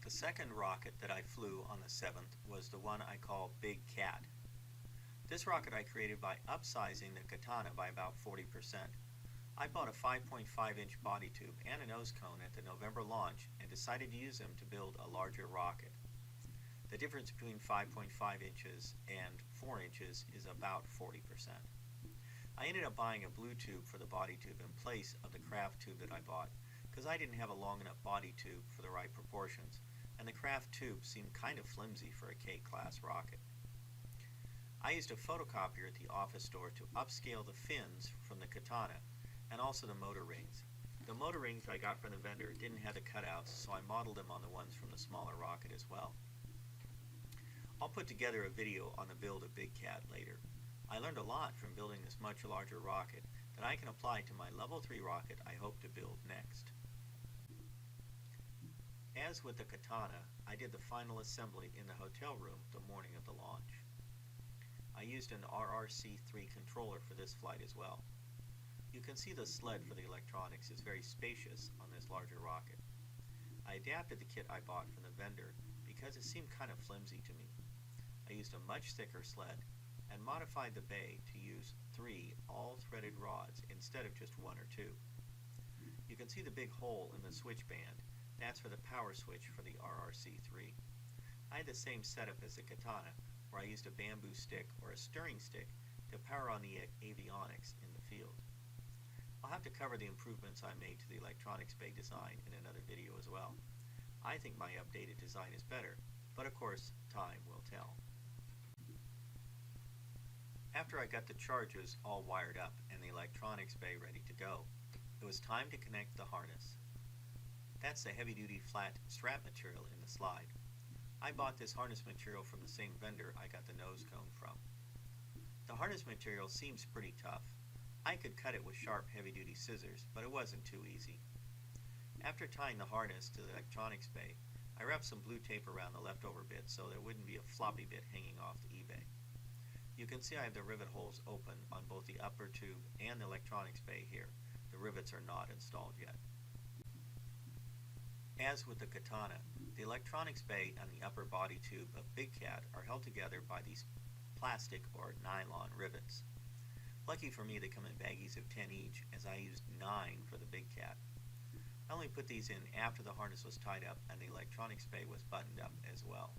The second rocket that I flew on the 7th was the one I call Big Cat. This rocket I created by upsizing the Katana by about 40%. I bought a 5.5-inch body tube and a nose cone at the November launch and decided to use them to build a larger rocket. The difference between 5.5 inches and 4 inches is about 40%. I ended up buying a blue tube for the body tube in place of the craft tube that I bought because I didn't have a long enough body tube for the right proportions, and the craft tube seemed kind of flimsy for a K-class rocket. I used a photocopier at the office store to upscale the fins from the Katana and also the motor rings. The motor rings I got from the vendor didn't have the cutouts, so I modeled them on the ones from the smaller rocket as well. I'll put together a video on the build of Big Cat later. I learned a lot from building this much larger rocket that I can apply to my level 3 rocket I hope to build next. As with the Katana, I did the final assembly in the hotel room the morning of the launch. I used an RRC-3 controller for this flight as well. You can see the sled for the electronics is very spacious on this larger rocket. I adapted the kit I bought from the vendor because it seemed kind of flimsy to me. I used a much thicker sled and modified the bay to use 3 all-threaded rods instead of just 1 or 2. You can see the big hole in the switch band. That's for the power switch for the RRC-3. I had the same setup as the Katana, where I used a bamboo stick or a stirring stick to power on the avionics in the field. I'll have to cover the improvements I made to the electronics bay design in another video as well. I think my updated design is better, but of course, time will tell. After I got the chargers all wired up and the electronics bay ready to go, it was time to connect the harness. That's the heavy-duty flat strap material in the slide. I bought this harness material from the same vendor I got the nose cone from. The harness material seems pretty tough. I could cut it with sharp heavy-duty scissors, but it wasn't too easy. After tying the harness to the electronics bay, I wrapped some blue tape around the leftover bit so there wouldn't be a floppy bit hanging off the eBay. You can see I have the rivet holes open on both the upper tube and the electronics bay here. The rivets are not installed yet. As with the Katana, the electronics bay and the upper body tube of Big Cat are held together by these plastic or nylon rivets. Lucky for me, they come in baggies of 10 each, as I used 9 for the Big Cat. I only put these in after the harness was tied up and the electronics bay was buttoned up as well.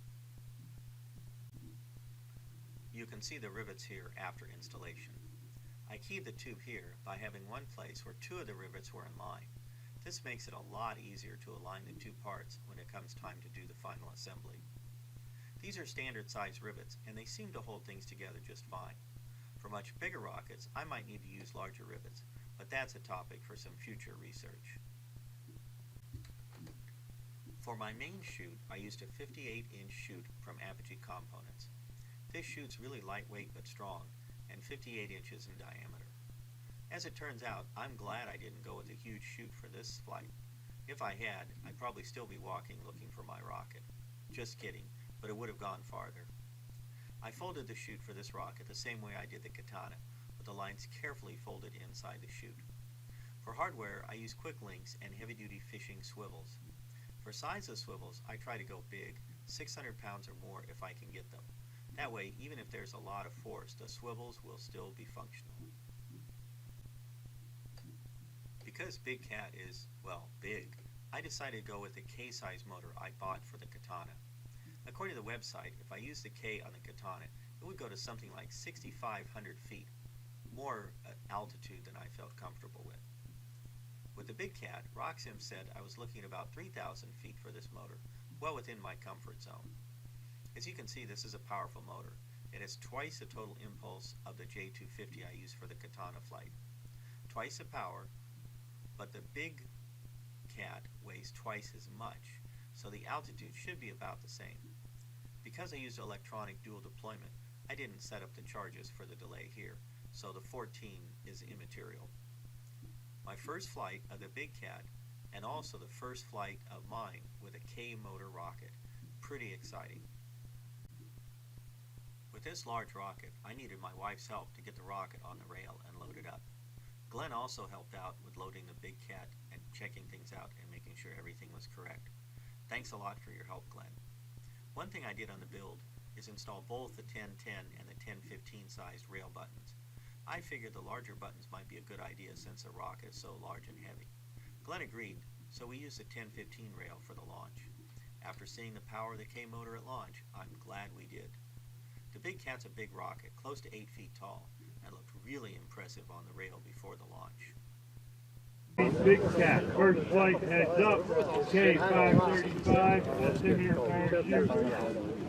You can see the rivets here after installation. I keyed the tube here by having one place where 2 of the rivets were in line. This makes it a lot easier to align the 2 parts when it comes time to do the final assembly. These are standard size rivets and they seem to hold things together just fine. For much bigger rockets, I might need to use larger rivets, but that's a topic for some future research. For my main chute, I used a 58-inch chute from Apogee Components. This chute's really lightweight but strong, and 58 inches in diameter. As it turns out, I'm glad I didn't go with a huge chute for this flight. If I had, I'd probably still be walking looking for my rocket. Just kidding, but it would have gone farther. I folded the chute for this rocket the same way I did the Katana, with the lines carefully folded inside the chute. For hardware, I use quick links and heavy-duty fishing swivels. For size of swivels, I try to go big, 600 pounds or more if I can get them. That way, even if there's a lot of force, the swivels will still be functional. Because Big Cat is, well, big, I decided to go with the K-size motor I bought for the Katana. According to the website, if I used the K on the Katana, it would go to something like 6,500 feet, more altitude than I felt comfortable with. With the Big Cat, Roxim said I was looking at about 3,000 feet for this motor, well within my comfort zone. As you can see, this is a powerful motor. It has twice the total impulse of the J250 I used for the Katana flight. Twice the power, but the Big Cat weighs twice as much, so the altitude should be about the same. Because I used electronic dual deployment, I didn't set up the charges for the delay here, so the 14 is immaterial. My first flight of the Big Cat, and also the first flight of mine with a K-motor rocket. Pretty exciting. With this large rocket, I needed my wife's help to get the rocket on the rail and load it up. Glenn also helped out with loading the Big Cat and checking things out and making sure everything was correct. Thanks a lot for your help, Glenn. One thing I did on the build is install both the 1010 and the 1015 sized rail buttons. I figured the larger buttons might be a good idea since the rocket is so large and heavy. Glenn agreed, so we used the 1015 rail for the launch. After seeing the power of the K-motor at launch, I'm glad we did. The Big Cat's a big rocket, close to 8 feet tall, and looked really impressive on the rail before the launch. Big Cat, first flight, heads up, K535, that's in your parachute.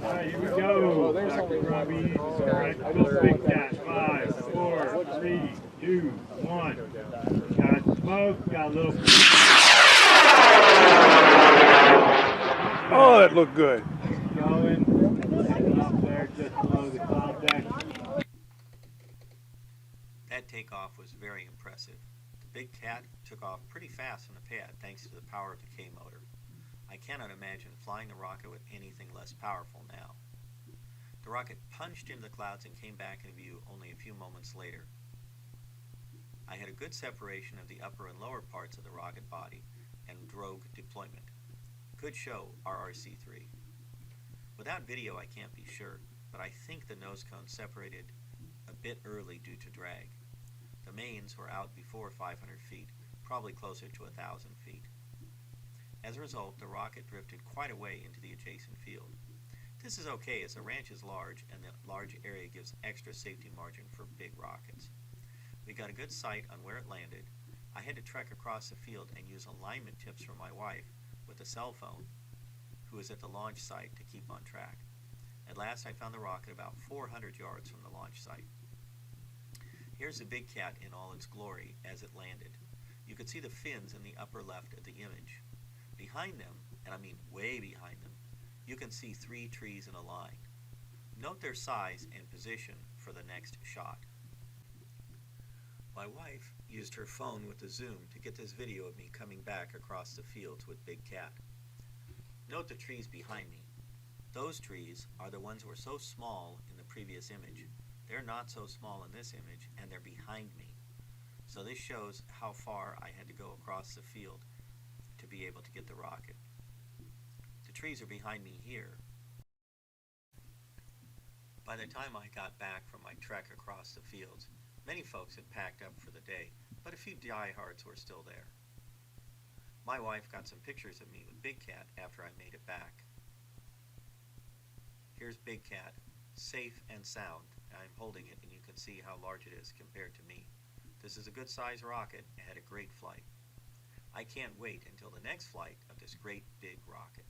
Alright, here we go, Dr. Robbie. Alright, go Big Cat, 5, 4, 3, 2, 1. Got smoke, got a little... Oh, that looked good. Going, up there just below the cloud deck. That takeoff was very impressive. The Big Cat took off pretty fast from the pad thanks to the power of the K-motor. I cannot imagine flying the rocket with anything less powerful now. The rocket punched into the clouds and came back in view only a few moments later. I had a good separation of the upper and lower parts of the rocket body and drogue deployment. Good show, RRC-3. Without video I can't be sure, but I think the nose cone separated a bit early due to drag. The mains were out before 500 feet, probably closer to 1,000 feet. As a result, the rocket drifted quite a way into the adjacent field. This is okay as the ranch is large and the large area gives extra safety margin for big rockets. We got a good sight on where it landed. I had to trek across the field and use alignment tips from my wife with a cell phone, who was at the launch site, to keep on track. At last I found the rocket about 400 yards from the launch site. Here's the Big Cat in all its glory as it landed. You could see the fins in the upper left of the image. Behind them, and I mean way behind them, you can see 3 trees in a line. Note their size and position for the next shot. My wife used her phone with the zoom to get this video of me coming back across the fields with Big Cat. Note the trees behind me. Those trees are the ones that were so small in the previous image. They're not so small in this image, and they're behind me. So this shows how far I had to go across the field to be able to get the rocket. The trees are behind me here. By the time I got back from my trek across the fields, many folks had packed up for the day, but a few diehards were still there. My wife got some pictures of me with Big Cat after I made it back. Here's Big Cat, safe and sound. I'm holding it and you can see how large it is compared to me. This is a good sized rocket and had a great flight. I can't wait until the next flight of this great big rocket.